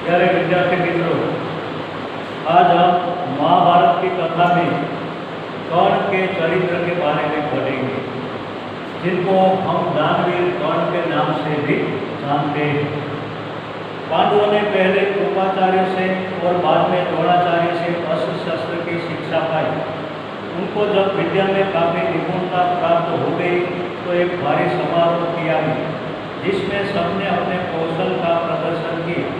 प्यारे विद्यार्थी मित्रों, आज हम महाभारत की कथा में कर्ण के चरित्र के बारे में पढ़ेंगे, जिनको हम दानवीर कर्ण के नाम से भी जानते हैं। पांडवों ने पहले कृपाचार्य से और बाद में द्रोणाचार्य से अस्त्र शस्त्र की शिक्षा पाई। उनको जब विद्या में काफ़ी निपुणता प्राप्त हो गई तो एक भारी समारोह किया गया, जिसमें सबने अपने कौशल का प्रदर्शन किया।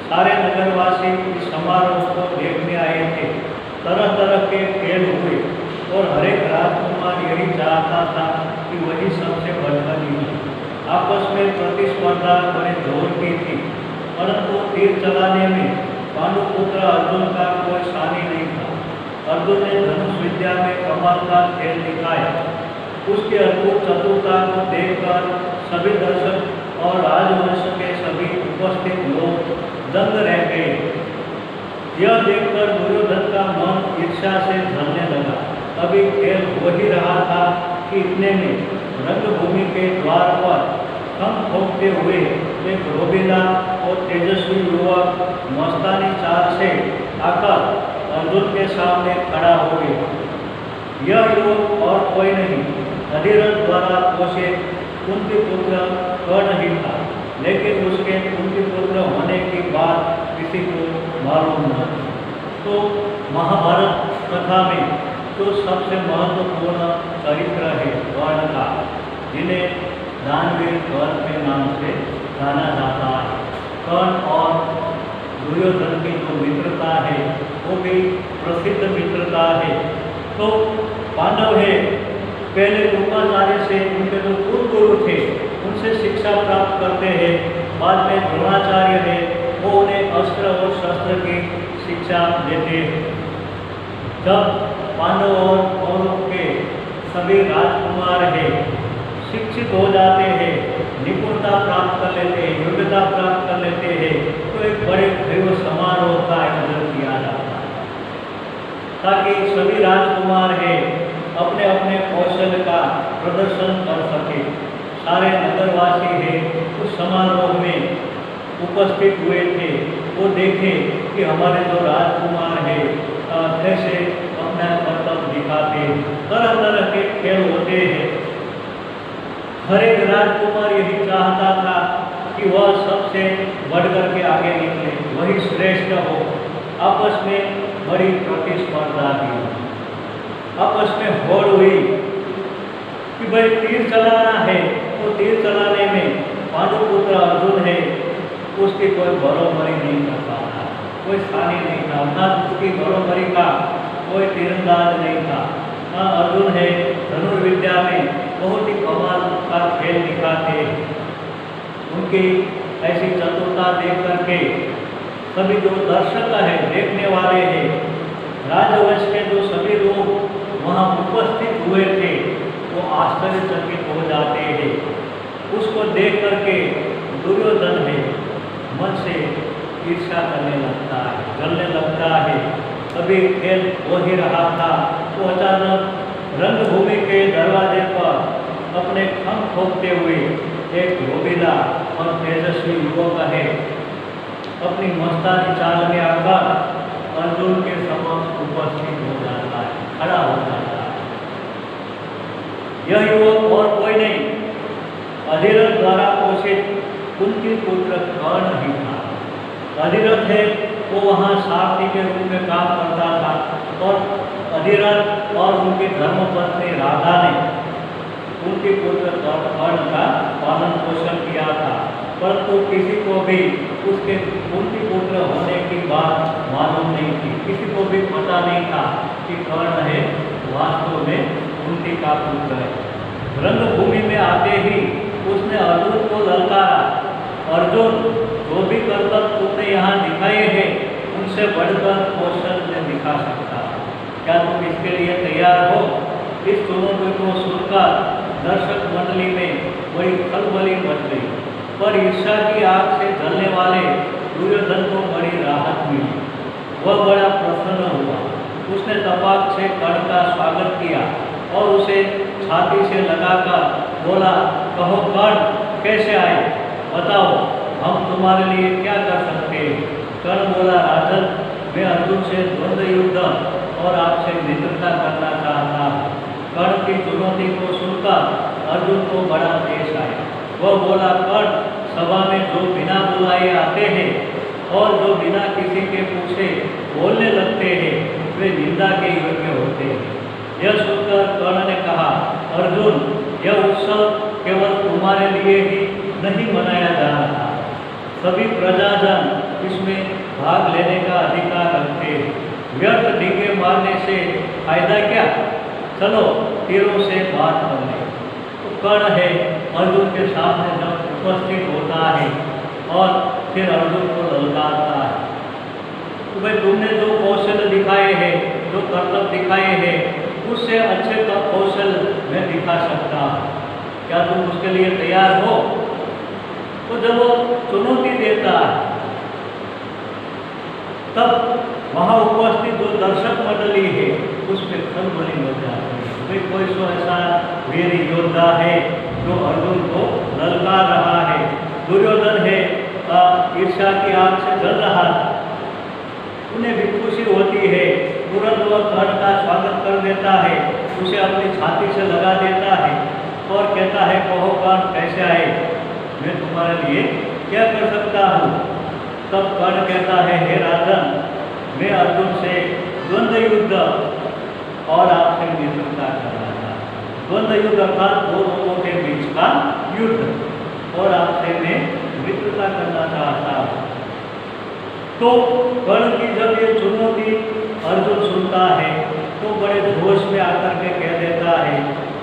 सारे नगरवासी इस समारोह को देखने आए थे। तरह तरह के खेल हुए और हर एक राजकुमार यही चाहता था कि वही सबसे बढ़कर निकले। आपस में प्रतिस्पर्धा बड़े जोर की थी, परंतु तीर चलाने में पांडुपुत्र अर्जुन का कोई सानी नहीं था। अर्जुन ने धनुष विद्या में कमाल का खेल दिखाया। उसकी अद्भुत चतुरता को देखकर सभी दर्शक और राजवंश के सभी उपस्थित लोग दंग रह गए। यह देखकर दुर्योधन का मन ईर्ष्या से जलने लगा। अभी खेल हो ही रहा था कि इतने में रंगभूमि के द्वार पर खंग ठोकते हुए एक रोबीला और तेजस्वी युवक मस्तानी चाल से आकर अर्जुन के सामने खड़ा हो गया। यह युवक और कोई नहीं, अधिरथ द्वारा पोषित कुंतीपुत्र कर्ण ही था, लेकिन उसके कुंतीपुत्र होने की बात किसी को मालूम न थी। तो महाभारत कथा में जो सबसे महत्वपूर्ण चरित्र है कर्ण का, जिन्हें दानवीर कर्ण के नाम से जाना जाता है। कर्ण और दुर्योधन की जो मित्रता है वो भी प्रसिद्ध मित्रता है। तो पांडव है पहले कृपाचार्य से, उनके जो पूर्व गुरु थे उनसे शिक्षा प्राप्त करते हैं। बाद में द्रोणाचार्य है, वो उन्हें अस्त्र और शस्त्र की शिक्षा देते हैं। जब पांडव और कौरव के सभी राजकुमार हैं शिक्षित हो जाते हैं, निपुणता प्राप्त कर लेते हैं, योग्यता प्राप्त कर लेते हैं, तो एक बड़े भव्य समारोह का आयोजन किया जाता है, ताकि सभी राजकुमार हैं अपने अपने कौशल का प्रदर्शन कर सके। सारे नगरवासी हैं उस समारोह में उपस्थित हुए थे। वो देखें कि हमारे जो राजकुमार हैं कैसे अपना कर्तव्य दिखाते हैं। तरह तरह के खेल होते हैं। हर एक राजकुमार यही चाहता था कि वह सबसे बढ़कर के आगे निकले, वही श्रेष्ठ हो। आपस में बड़ी प्रतिस्पर्धा थी। आपस में होड़ हुई कि भाई तीर चलाना है, तो तीर चलाने में पांडुपुत्र अर्जुन है, उसकी कोई बरोबरी नहीं कर पाता, कोई स्थानी नहीं था, ना उसकी बरोबरी का कोई तीरंदाज नहीं था। ना अर्जुन है धनुर्विद्या में बहुत ही कमाल का खेल दिखाते। उनकी ऐसी चतुरता देख करके सभी जो दर्शक है, देखने वाले हैं, राजवंश के जो सभी लोग वहाँ उपस्थित हुए थे, वो आश्चर्यचकित हो जाते हैं। उसको देख करके दुर्योधन है मन से ईर्ष्या करने लगता है, जलने लगता है। अभी खेल हो ही रहा था तो अचानक रंगभूमि के दरवाजे पर अपने खंग ठोकते हुए एक रोबीला और तेजस्वी युवक है अपनी मस्तानी चाल में आकर अर्जुन के समक्ष उपस्थित हो जाता है, खड़ा हो जाता है। यह युवक और कोई नहीं, अधिरथ द्वारा पोषित कुंतीपुत्र कर्ण ही था। अधिरथ है वो वहाँ सारथी के रूप में काम करता था और अधिरथ और उनकी धर्मपत्नी राधा ने कुंतीपुत्र कर्ण का पालन पोषण किया था, परंतु किसी को भी उसके कुंतीपुत्र होने की बात मालूम नहीं थी। किसी को भी पता नहीं था कि कर्ण है वास्तव में कुंती का पुत्र है। रंगभूमि में आते ही उसने अर्जुन को ललकारा, अर्जुन जो भी कर्तव्य तुमने यहाँ दिखाए हैं उनसे बढ़कर कौशल में दिखा सकता, क्या तुम इसके लिए तैयार हो? इस चुनौती को सुनकर दर्शक मंडली में बड़ी खलबली मच गई, पर ईर्ष्या की आग से जलने वाले दुर्योधन को बड़ी राहत मिली। वह बड़ा प्रसन्न हुआ। उसने तपाक से कर्ण का स्वागत किया और उसे छाती से लगाकर बोला, कहो कर्ण कैसे आए, बताओ हम तुम्हारे लिए क्या कर सकते हैं। मैं अर्जुन से द्वंद्व युद्ध और आपसे मित्रता करना चाहता हूँ। कर्ण की चुनौती को सुनकर अर्जुन को बड़ा क्लेश आया। वह बोला, कर्ण, सभा में जो बिना बुलाए आते हैं और जो बिना किसी के पूछे बोलने लगते हैं वे निंदा के योग्य होते हैं। यह सुनकर कर्ण ने कहा, अर्जुन, यह उत्सव केवल तुम्हारे लिए ही नहीं मनाया जा रहा, सभी प्रजाजन इसमें भाग लेने का अधिकार रखते हैं। व्यर्थ डींगे मारने से फायदा क्या? चलो तीरों से बात कर ले। तो कर्ण है अर्जुन के सामने जब उपस्थित होता है और फिर अर्जुन को ललकारता है, तो भाई तुमने जो कौशल दिखाए हैं, जो कर्तव्य दिखाए हैं, उससे अच्छे का कौशल मैं दिखा सकता हूँ। क्या तुम उसके लिए तैयार हो? तो जब वो चुनौती देता है तब वहाँ उपस्थित जो दर्शक मंडली है उस पर खलबली हो जाती है। भाई कोई सो ऐसा वीर योद्धा है जो अर्जुन को ललकार रहा है। दुर्योधन है ईर्ष्या की आग से जल रहा था, उन्हें भी खुशी होती है, तुरंत वह कर्ण का स्वागत कर देता है, उसे अपनी छाती से लगा देता है और कहता है, कहो कर्ण कैसे आए, मैं तुम्हारे लिए क्या कर सकता हूँ। तब कर्ण कहता है, हे राजन, मैं अर्जुन से द्वंद्व युद्ध और आपसे मित्रता करना था। द्वंद्व युद्ध अर्थात दो लोगों के बीच का युद्ध और आपसे मैं मित्रता करना चाहता हूँ। तो कर्ण की जब ये चुनौती अर्जुन सुनता है तो बड़े जोश में आकर के कह देता है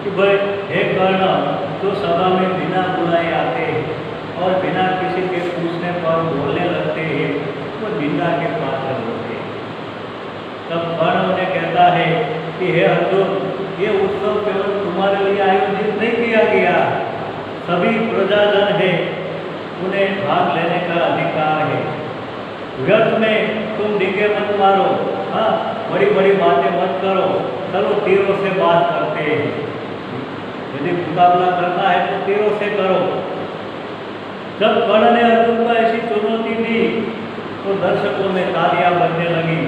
कि भाई हे कर्ण, जो सभा में बिना बुलाए आते हैं और बिना किसी के पूछने पर बोलने लगते हैं वो निंदा के पात्र होते हैं। तब कर्ण उन्हें कहता है कि हे अर्जुन, ये उत्सव केवल तुम्हारे लिए आयोजित नहीं किया गया, सभी प्रजाजन है, उन्हें भाग लेने का अधिकार है। व्यर्थ में तुम डींगे मत मारो, हाँ, बड़ी बड़ी बातें मत करो, चलो तीरों से बात करते हैं। यदि मुकाबला करना है तो तीरों से करो। जब कर्ण ने अर्जुन को ऐसी चुनौती दी तो दर्शकों में तालियां बजने लगी।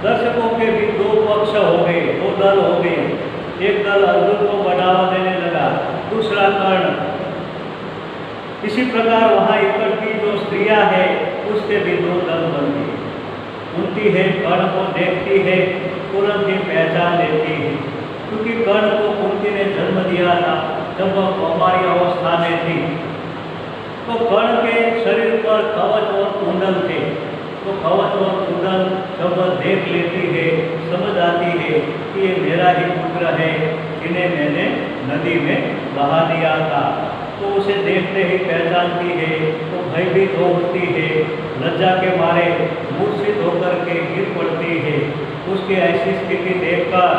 दर्शकों के भी दो पक्ष हो गए, दो दल हो गए। एक दल अर्जुन को बढ़ावा देने लगा, दूसरा कर्ण। इसी प्रकार वहाँ इकट्ठी जो स्त्रियां हैं उसके भी दो दल बन गए। सुनती है, कर्ण को देखती है, तुरंत ही पहचान लेती है, क्योंकि कर्ण को कुंती ने जन्म दिया था जब वह कौमारी अवस्था में थी। तो कर्ण के शरीर पर कवच और कुंडल थे, तो कवच और कुंडल जब वह देख लेती है, समझ आती है कि ये मेरा ही पुत्र है, जिन्हें मैंने नदी में बहा दिया था। तो उसे देखते ही पहचानती है, तो भयभीत हो उठती है, लज्जा के मारे मूर्छित होकर के गिर पड़ती है। उसकी ऐसी स्थिति देखकर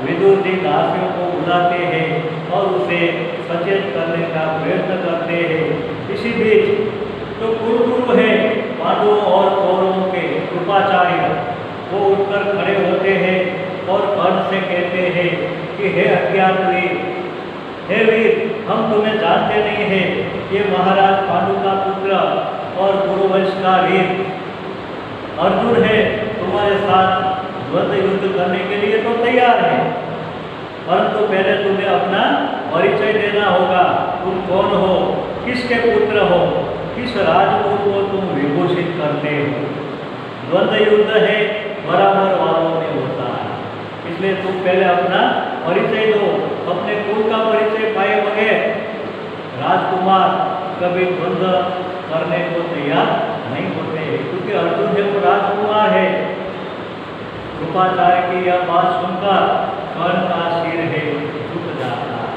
विदुर जी दासियों को बुलाते हैं और उसे सचेत करने का प्रयत्न करते हैं। इसी बीच तो कुरुगुरु है पांडवों और कौरवों के कृपाचार्य, वो उठकर खड़े होते हैं और कर्ण से कहते हैं कि हे अज्ञात वीर, हे वीर, हम तुम्हें जानते नहीं हैं, ये महाराज पांडु का पुत्र और कुरुवंश का वीर अर्जुन है, तुम्हारे साथ द्वंद्व युद्ध करने के लिए तो तैयार है, परंतु पहले तुम्हें अपना परिचय देना होगा। तुम कौन हो, किसके पुत्र हो, किस राजकुल को तुम विभूषित करते हो। द्वंद्व युद्ध है बराबर वालों में होता है, इसलिए तुम पहले अपना परिचय दो। अपने कुल का परिचय पाए बगैर राजकुमार कभी द्वंद्व करने को तैयार नहीं होते, क्योंकि अर्जुन है वो राजकुमार है। कृपाचार्य की यह बात सुनकर कर्ण का सिर है झुक जाता है।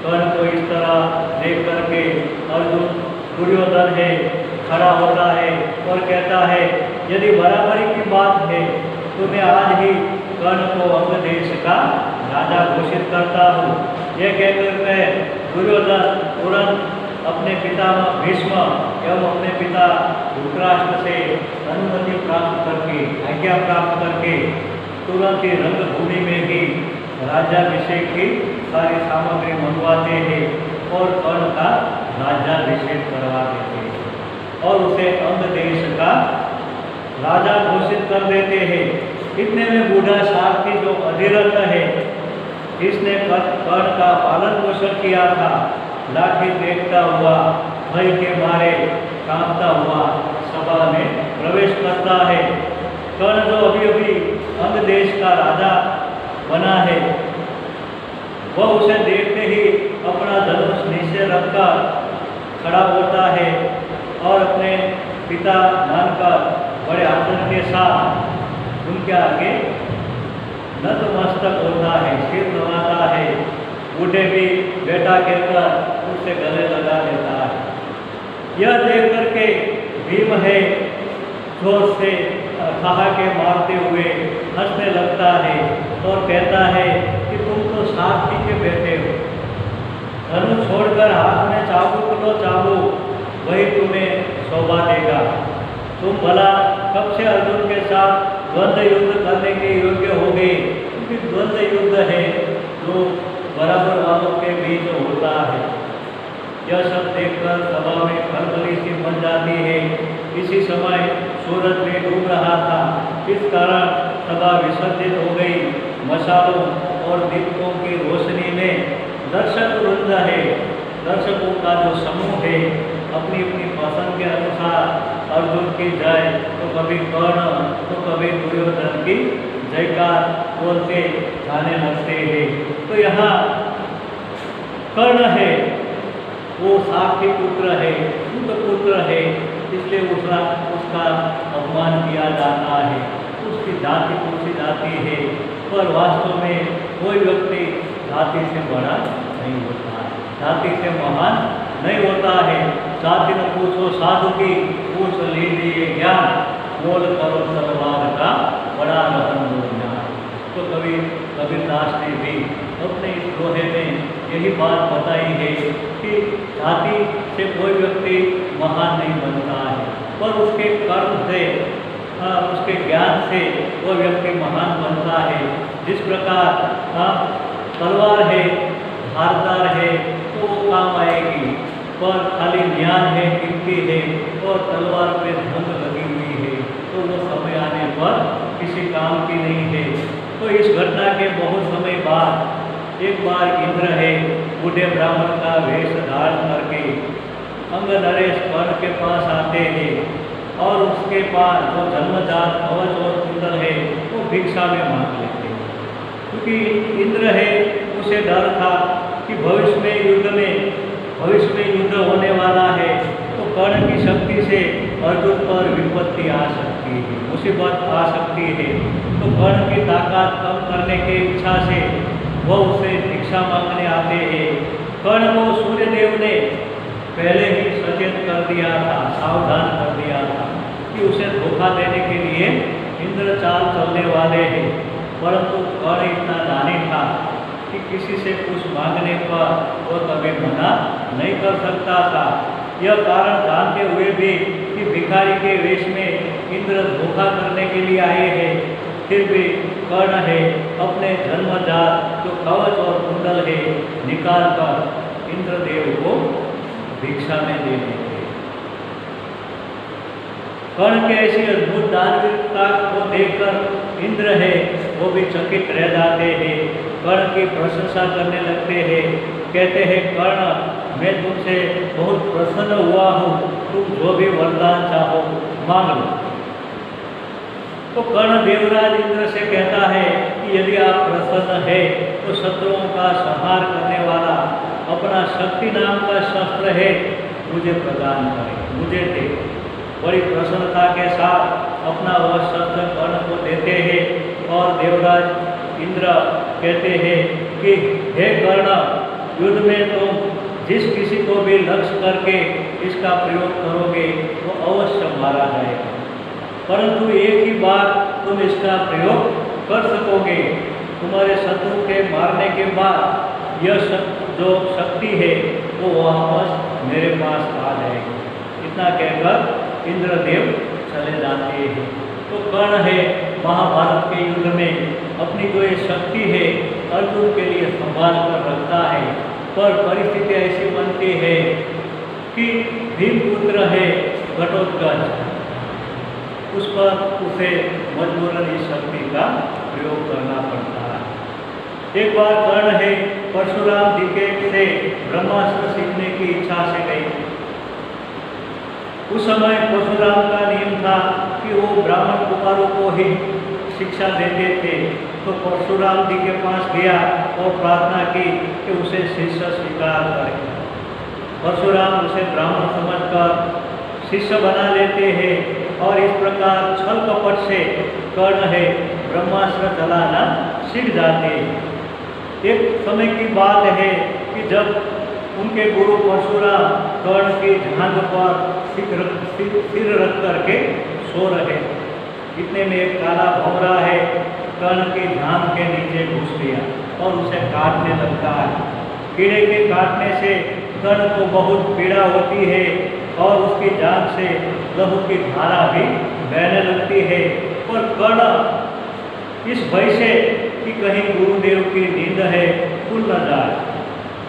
कर्ण को इस तरह देख करके अर्जुन दुर्योधन है खड़ा होता है और कहता है, यदि बराबरी की बात है तो मैं आज ही कर्ण को अंग देश का राजा घोषित करता हूँ। यह कहकर मैं दुर्योधन तुरंत अपने पिता भीष्म एवं अपने पिता धृतराष्ट्र से अनुमति प्राप्त करके, आज्ञा प्राप्त करके तुरंत ही रंगभूमि में ही राज्याभिषेक की सारी सामग्री मंगवाते हैं और कर्ण का राज्याभिषेक करवा देते हैं और उसे अंग देश का राजा घोषित कर देते हैं। इतने में बूढ़ा सारथी जो अधिरथ है, इसने कर्ण का पालन पोषण किया था, लाठी देखता हुआ भय के मारे कांपता हुआ सभा में प्रवेश करता है। कर्ण जो अभी अभी अंग देश का राजा बना है, वह उसे देखते ही अपना धनुष नीचे रखकर खड़ा होता है और अपने पिता मानकर बड़े आदर के साथ उनके आगे नतमस्तक होता है, सिर नवाता है। बूढ़े भी बेटा कहकर उससे गले लगा लेता है। यह देख करके भीम है जोर से ठहाके मारते हुए हंसने लगता है और कहता है कि तुम तो सारथी के बेटे हो, धनुष छोड़कर हाथ में चाबुक लो चाबुक, वही तुम्हें शोभा देगा। तुम भला कब से अर्जुन के साथ द्वंद्व युद्ध करने के योग्य हो गए? क्योंकि द्वंद्व युद्ध है जो बराबर वालों के बीच होता है। यह सब देखकर सभा में खलबली सी बन जाती है। इसी समय सूरज भी डूब रहा था, इस कारण सभा विसर्जित हो गई। मशालों और दीपकों की रोशनी में दर्शक वृंद है, दर्शकों का जो समूह है, अपनी अपनी पसंद के अनुसार अर्जुन की जय तो कभी कर्ण तो कभी दुर्योधन की जयकार बोलते जाने लगते हैं। तो यहाँ कर्ण है, वो सारथी पुत्र है, शुद्ध पुत्र है, इसलिए उसका अपमान किया जाता है, उसकी जाति पूछी जाती है। पर वास्तव में कोई व्यक्ति जाति से बड़ा नहीं होता है, जाति से महान नहीं होता है। जाति न पूछो साधु की, पूछ लीजिए ज्ञान, बोल करो तलवार का बड़ा रहन ज्ञान। तो कबीरदास ने भी अपने इस दोहे में यही बात बताई है कि जाति से कोई व्यक्ति महान नहीं बनता है, पर उसके कर्म से उसके ज्ञान से वो व्यक्ति महान बनता है। जिस प्रकार तलवार है, धारदार है तो वो काम आएगी, पर खाली ज्ञान है, कीमती है और तलवार पे जंग लगी हुई है तो वो समय आने पर किसी काम की नहीं है। तो इस घटना के बहुत समय बाद एक बार इंद्र है बूढ़े ब्राह्मण का वेश धारण करके अंग नरेश कर्ण के पास आते हैं और उसके पास जो जन्मजात कवच और कुंडल है वो भिक्षा में मांग लेते हैं। क्योंकि इंद्र है, उसे डर था कि भविष्य में युद्ध होने वाला है तो कर्ण की शक्ति से अर्जुन पर विपत्ति आ सकती है, मुसीबत आ सकती है। तो कर्ण की ताकत कम करने की इच्छा से वह उसे भिक्षा मांगने आते हैं। कर्ण को सूर्यदेव ने पहले ही सचेत कर दिया था, सावधान कर दिया था कि उसे धोखा देने के लिए इंद्र चाल चलने वाले हैं। परंतु कर्ण इतना दानी था कि किसी से कुछ मांगने पर वह कभी मना नहीं कर सकता था। यह कारण जानते हुए भी कि भिखारी के वेश में इंद्र धोखा करने के लिए आए हैं, फिर भी कर्ण है अपने जन्मजात जो कवच और कुंडल है निकाल कर इंद्रदेव को भिक्षा में दे देते। कर्ण के ऐसी अद्भुत दानवीरता को देखकर इंद्र है वो भी चकित रह जाते हैं, कर्ण की प्रशंसा करने लगते हैं। कहते हैं कर्ण, मैं तुमसे बहुत प्रसन्न हुआ हूँ, तुम जो भी वरदान चाहो मांग लो। तो कर्ण देवराज इंद्र से कहता है कि यदि आप प्रसन्न है तो शत्रुओं का संहार करने वाला अपना शक्ति नाम का शस्त्र है मुझे प्रदान करें, मुझे दे। बड़ी प्रसन्नता के साथ अपना वह शस्त्र कर्ण को देते हैं और देवराज इंद्र कहते हैं कि हे कर्ण, युद्ध में तुम जिस किसी को भी लक्ष्य करके इसका प्रयोग करोगे वो अवश्य मारा जाएगा, परंतु एक ही बार तुम इसका प्रयोग कर सकोगे। तुम्हारे शत्रु के मारने के बाद यह जो शक्ति है वो वापस मेरे पास आ जाएगी। इतना कहकर इंद्रदेव चले जाते हैं। तो कर्ण है महाभारत के युद्ध में अपनी जो ये शक्ति है अर्जुन के लिए संभाल कर रखता है, पर परिस्थिति ऐसी बनती है कि भीमपुत्र है घटोत्कच, उस पर उसे मजबूरन इस शक्ति का प्रयोग करना पड़ता है। एक बार कर्ण है परशुराम जी के से ब्रह्मास्त्र सीखने की इच्छा से गई। उस समय परशुराम का नियम था कि वो ब्राह्मण कुमारों को ही शिक्षा देते थे। तो परशुराम जी के पास गया और प्रार्थना की कि उसे शिष्य स्वीकार करें। परशुराम उसे ब्राह्मण समझकर शिष्य बना लेते हैं और इस प्रकार छल कपट से कर्ण है ब्रह्मास्त्र चलाना सीख जाते हैं। एक समय की बात है कि जब उनके गुरु परशुराम कर्ण की झांग पर सिर रख करके सो रहे। इतने में एक काला भौरा है कर्ण की झांग के नीचे घुस गया और उसे काटने लगता है। कीड़े के काटने से कर्ण को बहुत पीड़ा होती है और उसकी जांघ से लहू की धारा भी बहने लगती है। पर कर्ण इस भय से कि कहीं गुरुदेव की नींद है खुल न जाए,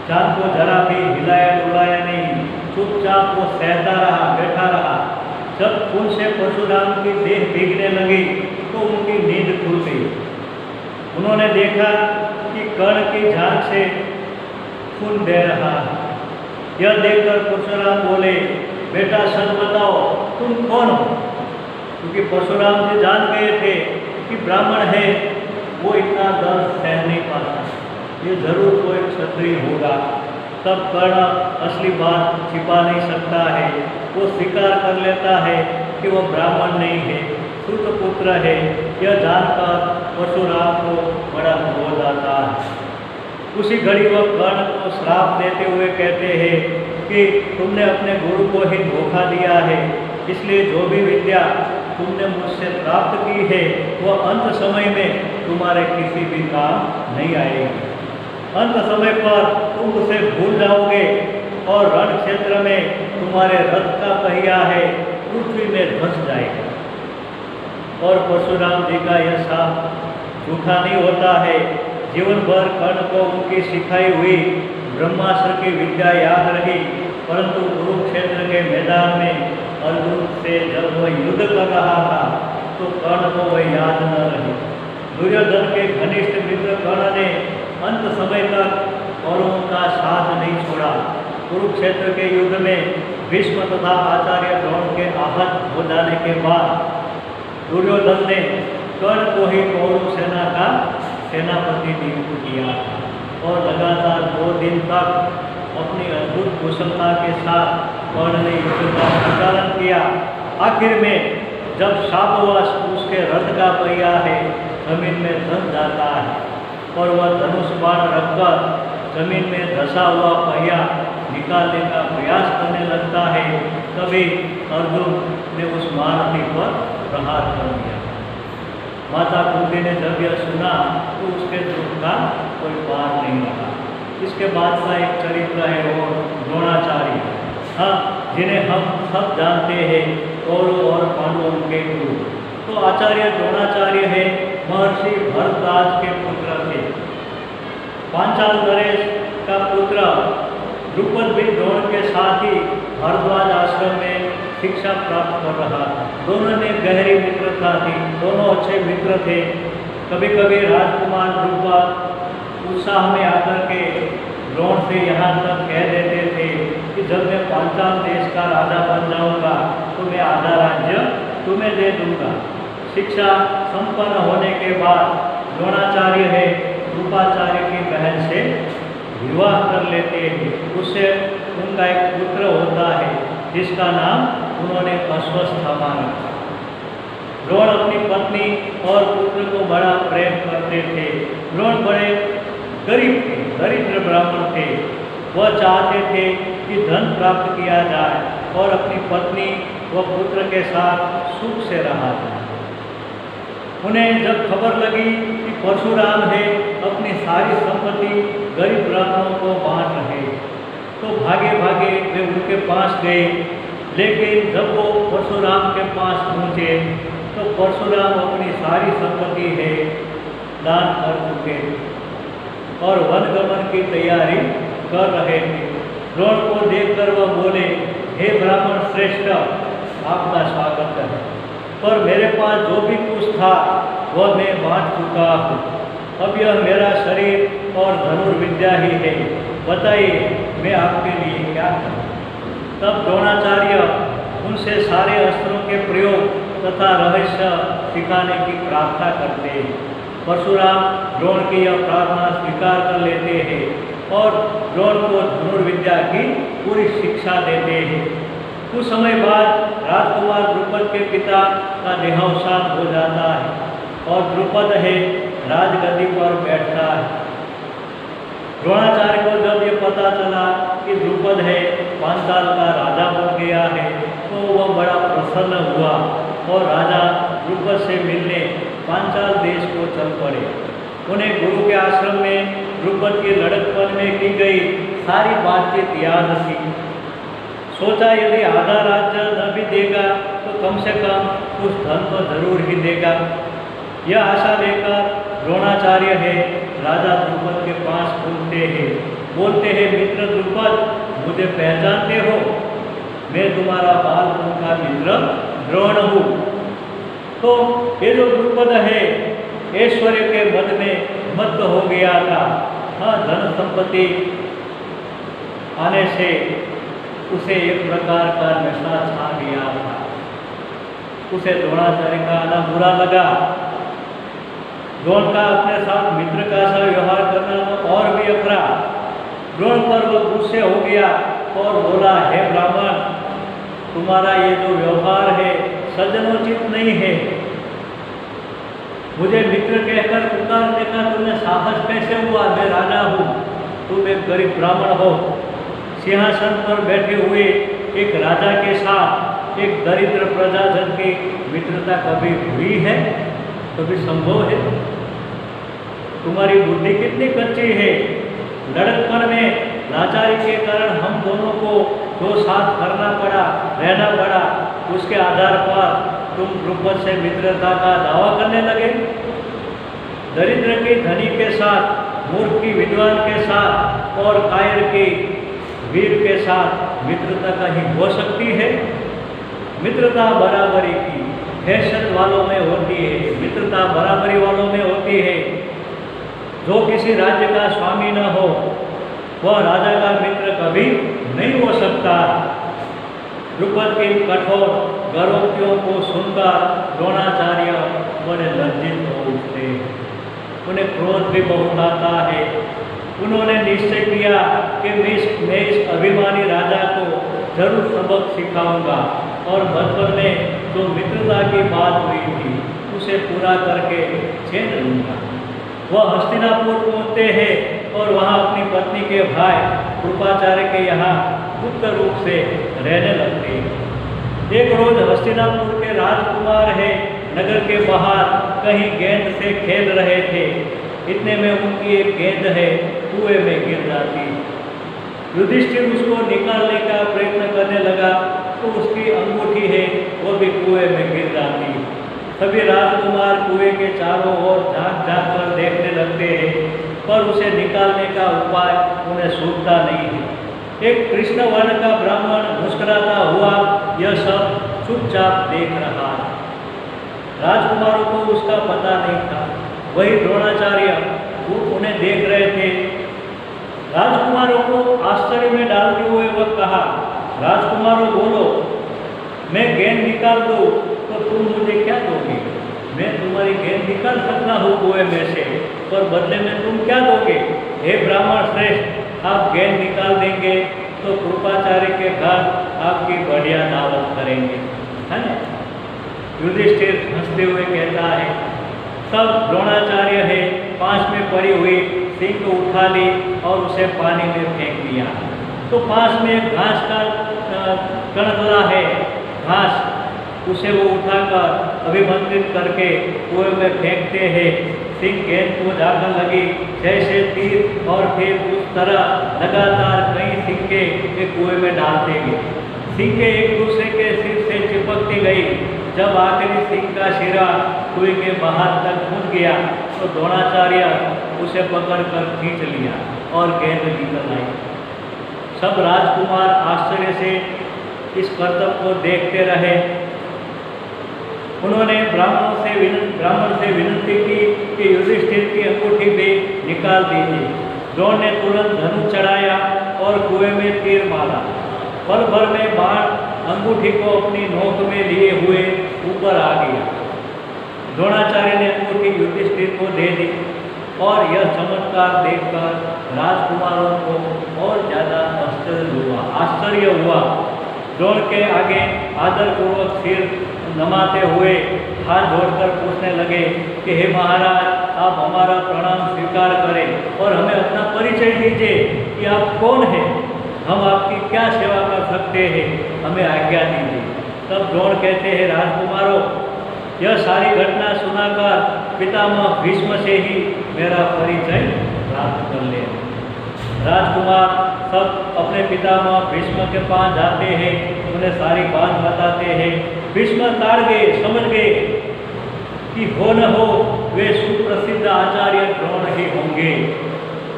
जांघ को जरा भी हिलाया डुलाया नहीं, चुपचाप वो सहता रहा, बैठा रहा। जब खून से परशुराम की देह भीगने लगी तो उनकी नींद खुल गई। उन्होंने देखा कि कर्ण की जांघ से खून बह रहा है। यह देखकर परशुराम बोले, बेटा सच बताओ तुम कौन हो? क्योंकि परशुराम जी जान गए थे कि ब्राह्मण है वो इतना दर्द सह नहीं पाता, ये जरूर कोई क्षत्रिय होगा। तब कर्ण असली बात छिपा नहीं सकता है, वो स्वीकार कर लेता है कि वह ब्राह्मण नहीं है, श्रुत पुत्र है। यह जानकर परशुराम को बड़ा क्रोध आता है। उसी घड़ी वह कर्ण को श्राप देते हुए कहते हैं कि तुमने अपने गुरु को ही धोखा दिया है, इसलिए जो भी विद्या तुमने मुझसे प्राप्त की है वह अंत समय में तुम्हारे किसी भी काम नहीं आएगी। अंत समय पर तुम उसे भूल जाओगे और रण क्षेत्र में तुम्हारे रथ का पहिया है पृथ्वी में धंस जाएगा। और परशुराम जी का यह शाप झूठा नहीं होता है। जीवन भर कर्ण को उनकी सिखाई हुई ब्रह्मास्त्र की विद्या याद रही, परंतु कुरुक्षेत्र के मैदान में अर्जुन से जब वह युद्ध कर रहा था तो कर्ण को वह याद न रही। दुर्योधन के घनिष्ठ मित्र कर्ण ने अंत समय तक कौरवों का साथ नहीं छोड़ा। कुरुक्षेत्र के युद्ध में भीष्म तथा आचार्य द्रोण के आहत हो जाने के बाद दुर्योधन ने कर्ण को ही कौरव सेना का सेनापति नियुक्त किया और लगातार 2 दिन तक अपनी अद्भुत कुशलता के साथ कर्ण ने युद्ध का संचालन किया। आखिर में जब शापवश उसके रथ का पहिया है जमीन में धंस जाता है और वह धनुष बाण रखकर जमीन में धंसा हुआ पहिया निकालने का प्रयास करने लगता है, तभी अर्जुन ने उस महारथी पर प्रहार कर दिया। माता कुंती ने जब यह सुना तो उसके दुख का कोई पार नहीं रहा। इसके बाद का एक चरित्र है वो द्रोणाचार्य, हाँ, जिन्हें हम सब जानते हैं कौरव और पांडवों के गुरु। तो आचार्य द्रोणाचार्य है महर्षि भरद्वाज के पुत्र थे। पांचाल नरेश का पुत्र द्रुपद भी द्रोण के साथ ही भरद्वाज आश्रम में शिक्षा प्राप्त कर रहा था। दोनों ने गहरी मित्रता थी, दोनों अच्छे मित्र थे। कभी कभी राजकुमार द्रुपद उत्साह में आकर के द्रोण से यहाँ तक कह देते थे कि जब मैं पांचाल देश का राजा बन जाऊँगा तो मैं आधा राज्य तुम्हें दे दूँगा। शिक्षा संपन्न होने के बाद द्रोणाचार्य है रूपाचार्य की बहन से विवाह कर लेते हैं। उससे उनका एक पुत्र होता है जिसका नाम उन्होंने अश्वस्थामा रखा। द्रोण अपनी पत्नी और पुत्र को बड़ा प्रेम करते थे। द्रोण बड़े गरीब थे, दरिद्र ब्राह्मण थे। वह चाहते थे कि धन प्राप्त किया जाए और अपनी पत्नी व पुत्र के साथ सुख से रहा जाए। उन्हें जब खबर लगी कि परशुराम है अपनी सारी संपत्ति गरीब ब्राह्मणों को बांट रहे, तो भागे भागे वे उनके पास गए। लेकिन जब वो परशुराम के पास पहुँचे तो परशुराम अपनी सारी संपत्ति है दान कर चुके और वनगमन की तैयारी कर रहे थे। द्रोण को देखकर वह बोले, हे ब्राह्मण श्रेष्ठ, आपका स्वागत है। पर मेरे पास जो भी कुछ था वह मैं बांट चुका हूँ। अब यह मेरा शरीर और धनुर्विद्या ही है, बताइए मैं आपके लिए क्या करूँ। तब द्रोणाचार्य उनसे सारे अस्त्रों के प्रयोग तथा रहस्य सिखाने की प्रार्थना करते हैं। परशुराम द्रोण की यह प्रार्थना स्वीकार कर लेते हैं और द्रोण को धनुर्विद्या की पूरी शिक्षा देते हैं। कुछ समय बाद राजकुमार द्रुपद के पिता का देहावसान हो जाता है और द्रुपद है राजगद्दी पर बैठता है। द्रोणाचार्य को जब ये पता चला कि द्रुपद है पांचाल का राजा बन गया है तो वह बड़ा प्रसन्न हुआ और राजा द्रुपद से मिलने पांचाल देश को चल पड़े। उन्हें गुरु के आश्रम में द्रुपद के लड़कपन में की गई सारी बातचीत याद थी। सोचा यदि आधा राज्य न भी देगा तो कम से कम कुछ धन तो जरूर ही देगा। यह आशा लेकर द्रोणाचार्य है राजा द्रुपद के पास पूछते हैं, बोलते हैं, मित्र द्रुपद, मुझे पहचानते हो? मैं तुम्हारा बालपन का मित्र द्रोण हूँ। तो ये जो द्रुपद है ऐश्वर्य के मद में मत्त हो गया था। हाँ, धन संपत्ति आने से उसे एक प्रकार का नशा छा गया था। उसे द्रोणाचार्य का आना बुरा लगा। द्रोण का अपने साथ मित्र का सा व्यवहार करना तो और भी अखरा। द्रोण पर वह गुस्से हो गया और बोला, हे ब्राह्मण, तुम्हारा ये जो व्यवहार है सज्जनोचित नहीं है। मुझे मित्र कहकर पुकारने का तुम्हें साहस कैसे हुआ? मैं राजा हूँ, तुम एक गरीब ब्राह्मण हो। सिंहासन पर बैठे हुए एक राजा के साथ एक दरिद्र प्रजाजन की मित्रता कभी हुई है? कभी संभव है? तुम्हारी बुद्धि कितनी कच्ची है। लड़कपन में लाचारी के कारण हम दोनों को जो साथ करना पड़ा, रहना पड़ा, उसके आधार पर तुम द्रुपद से मित्रता का दावा करने लगे। दरिद्र की धनी के साथ, मूर्ख की विद्वान के साथ और कायर की वीर के साथ मित्रता कहीं हो सकती है? मित्रता बराबरी की हैसियत वालों में होती है, मित्रता बराबरी वालों में होती है। जो किसी राज्य का स्वामी न हो वह राजा का मित्र कभी नहीं हो सकता। द्रुपद की कठोर गरोक्तियों को सुनकर द्रोणाचार्य बड़े लज्जित हो उठते हैं। उन्हें क्रोध भी बहुत आता है। उन्होंने निश्चय किया कि मैं इस अभिमानी राजा को जरूर सबक सिखाऊंगा और बचपन में जो मित्रता की बात हुई थी उसे पूरा करके छेड़ लूँगा। वह हस्तिनापुर पहुँचते हैं और वहाँ अपनी पत्नी के भाई कृपाचार्य के यहाँ गुप्त रूप से रहने लगते हैं। एक रोज हस्तिनापुर के राजकुमार है नगर के बाहर कहीं गेंद से खेल रहे थे। इतने में उनकी एक गेंद है कुएं में गिर जाती। युधिष्ठिर उसको निकालने का प्रयत्न करने लगा तो उसकी अंगूठी है वो भी कुएं में गिर जाती। सभी राजकुमार कुएं के चारों ओर झांक झांक कर देखने लगते हैं पर उसे निकालने का उपाय उन्हें सूझता नहीं है। एक कृष्ण वर्ण का ब्राह्मण मुस्कुराता हुआ यह सब चुपचाप देख रहा है। राजकुमारों को उसका पता नहीं था। वही द्रोणाचार्य उन्हें देख रहे थे। राजकुमारों को आश्चर्य में डालते हुए वह कहा, राजकुमारों बोलो, मैं गेंद निकाल दूँ तो तुम मुझे क्या दोगे? मैं तुम्हारी गेंद निकाल सकता हूँ कुएं में से, पर बदले में तुम क्या दोगे? हे ब्राह्मण श्रेष्ठ, आप गेंद निकाल देंगे तो कृपाचार्य के घर आपकी बढ़िया दावत करेंगे, है ना? युधिष्ठिर हंसते हुए कहता है। तब द्रोणाचार्य है पास में पड़ी हुई सिंह को उठा ली और उसे पानी में फेंक दिया। तो पास में एक घास का कणकला है, घास, उसे वो उठाकर अभिमंत्रित करके कुएं में फेंकते हैं। सिंह गेंद को जाकर लगी जैसे तीर और फिर उस तरह लगातार कई सिक्के के कुएं में डालते गए। सिक्के एक दूसरे के सिर से चिपकती गई। जब आखिरी सिंह का सिरा कुएं के बाहर तक घुस गया तो द्रोणाचार्य उसे पकड़कर खींच लिया और गेंद निकल आई। सब राजकुमार आश्चर्य से इस करतब को देखते रहे। उन्होंने ब्राह्मण से विनती की कि युधिष्ठिर की अंगूठी भी निकाल दीजिए। द्रोण ने तुरंत धनुष चढ़ाया और कुएं में तीर मारा। पल भर में बाण अंगूठी को अपनी नोक में लिए हुए ऊपर आ गया। द्रोणाचार्य ने अंगूठी युधिष्ठिर को दे दी और यह चमत्कार देखकर राजकुमारों को और ज़्यादा आश्चर्य हुआ। द्रोण के आगे आदरपूर्वक सिर नमाते हुए हाथ जोड़कर पूछने लगे कि हे महाराज, आप हमारा प्रणाम स्वीकार करें और हमें अपना परिचय दीजिए कि आप कौन हैं, हम आपकी क्या सेवा कर सकते हैं, हमें आज्ञा दीजिए। तब द्रोण कहते हैं, राजकुमारों, यह सारी घटना सुनाकर पितामह भीष्म से ही मेरा परिचय प्राप्त कर ले। राजकुमार सब अपने पितामह भीष्म के पास जाते हैं, उन्हें सारी बात बताते हैं। भीष्म ताड़ गए, समझ गए कि हो न हो वे सुप्रसिद्ध आचार्य द्रोण ही होंगे।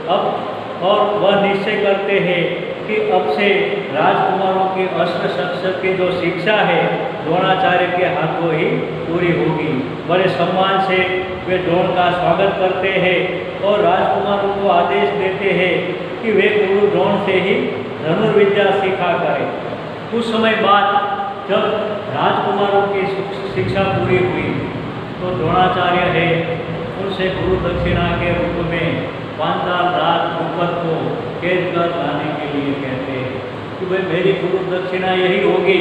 अब और वह निश्चय करते हैं कि अब से राजकुमारों की अस्त्र शस्त्र की जो शिक्षा है द्रोणाचार्य के हाथों ही पूरी होगी। बड़े सम्मान से वे द्रोण का स्वागत करते हैं और राजकुमारों को आदेश देते हैं कि वे गुरु द्रोण से ही धनुर्विद्या सीखा करें। कुछ समय बाद जब राजकुमारों की शिक्षा पूरी हुई तो द्रोणाचार्य है उनसे गुरु दक्षिणा के रूप में पांचाल राज द्रुपद को कैद कर लाने के लिए कहते हैं कि भाई मेरी गुरु दक्षिणा यही होगी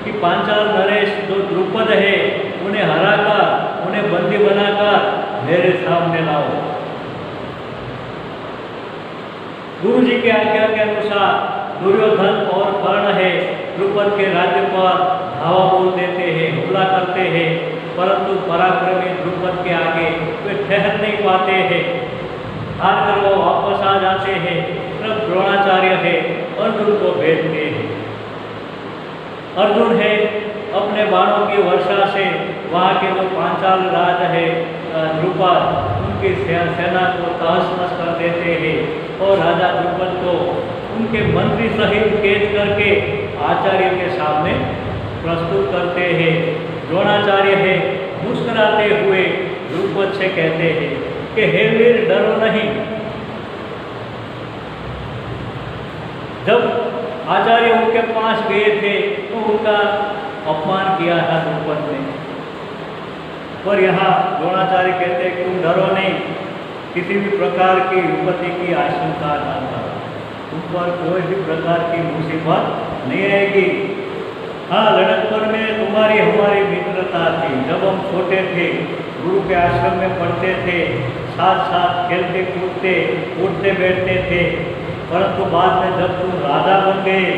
कि पांचाल नरेश जो द्रुपद है उन्हें हराकर उन्हें बंदी बनाकर मेरे सामने लाओ। गुरु जी की आज्ञा के अनुसार दुर्योधन और कर्ण है द्रुपद के राज्य पर धावा बोल देते हैं, हमला करते हैं, परंतु पराक्रमी द्रुपद के आगे वे ठहर नहीं पाते हैं। हार कर वो वापस आ जाते हैं। तब द्रोणाचार्य है अर्जुन को भेजते हैं। अर्जुन है अपने बाणों की वर्षा से वहाँ के जो पांचाल राज है द्रुपद उनकी सेना को तहस-नहस कर देते हैं और राजा द्रुपद को उनके मंत्री सहित कैद करके आचार्य के सामने प्रस्तुत करते हैं। द्रोणाचार्य है मुस्कुराते हुए द्रुपद से कहते हैं कि हे वीर, डरो नहीं। जब आचार्य उनके पास गए थे तो उनका अपमान किया था द्रुपद ने, पर यहाँ द्रोणाचार्य कहते हैं तुम डरो नहीं, किसी भी प्रकार की विपत्ति की आशंका न करो, तुम पर कोई भी प्रकार की मुसीबत नहीं आएगी। हाँ, लड़कपन में तुम्हारी हमारी मित्रता थी। जब हम छोटे थे गुरु के आश्रम में पढ़ते थे, साथ साथ खेलते कूदते उठते बैठते थे, परंतु बाद में जब तुम राजा बन गए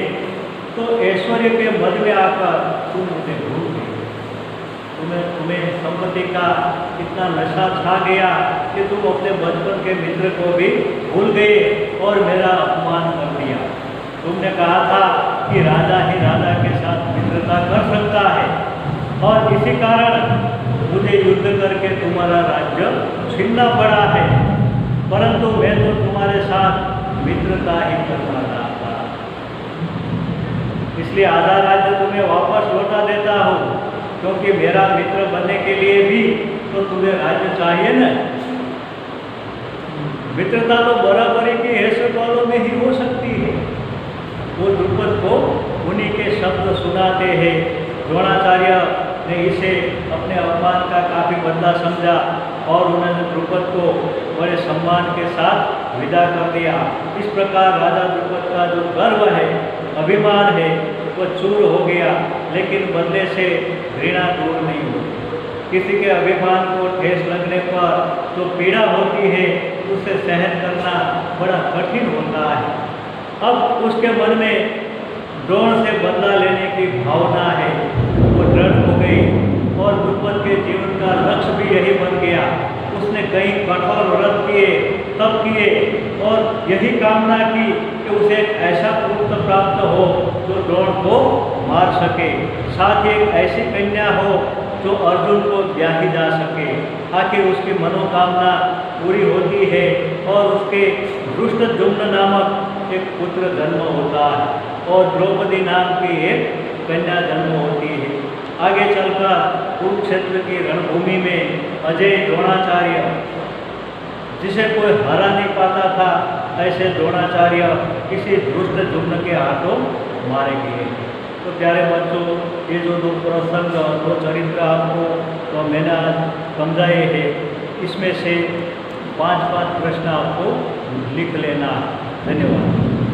तो ऐश्वर्य के मद में आकर तुम मुझे भूल गए। तुम्हें संपत्ति का इतना नशा छा गया कि तुम अपने बचपन के मित्र को भी भूल गए और मेरा अपमान कर दिया। तुमने कहा था कि राजा ही राजा के साथ मित्रता कर सकता है और इसी कारण मुझे युद्ध करके तुम्हारा राज्य छीनना पड़ा है, परंतु मैं तो तुम्हारे साथ मित्रता ही करना चाहता, इसलिए आधा राज्य तुम्हें वापस लौटा देता हूँ, क्योंकि मेरा मित्र बनने के लिए भी तो तुम्हें राज्य चाहिए न। मित्रता तो बराबरी की हैसियत वालों में ही हो सकती है। वो द्रुपद को उन्हीं के शब्द सुनाते हैं। द्रोणाचार्य ने इसे अपने अपमान का काफ़ी बदला समझा और उन्होंने द्रुपद को बड़े सम्मान के साथ विदा कर दिया। इस प्रकार राजा द्रुपद का जो गर्व है, अभिमान है, वह चूर हो गया, लेकिन बदले से घृणा दूर नहीं हुई। किसी के अभिमान को ठेस लगने पर जो पीड़ा होती है उसे सहन करना बड़ा कठिन होता है। अब उसके मन में द्रोण से बदला लेने की भावना है, वो दृढ़ हो गई और द्रुपद के जीवन का लक्ष्य भी यही बन गया। उसने कई कठोर व्रत किए, तप किए और यही कामना की कि उसे एक ऐसा पुत्र प्राप्त हो जो द्रोण को मार सके, साथ ही एक ऐसी कन्या हो जो अर्जुन को ब्याही जा सके। आखिर उसकी मनोकामना पूरी होती है और उसके धृष्टद्युम्न नामक एक पुत्र जन्म होता है और द्रौपदी नाम की एक कन्या जन्म होती है। आगे चलकर कुरुक्षेत्र की रणभूमि में अजय द्रोणाचार्य, जिसे कोई हरा नहीं पाता था, ऐसे द्रोणाचार्य किसी दुष्ट जुम्न के हाथों मारे गए। तो प्यारे बच्चों, ये जो दो प्रसंग, दो चरित्र आपको तो मैंने आज समझाए हैं, इसमें से 5-5 प्रश्न आपको लिख लेना। धन्यवाद।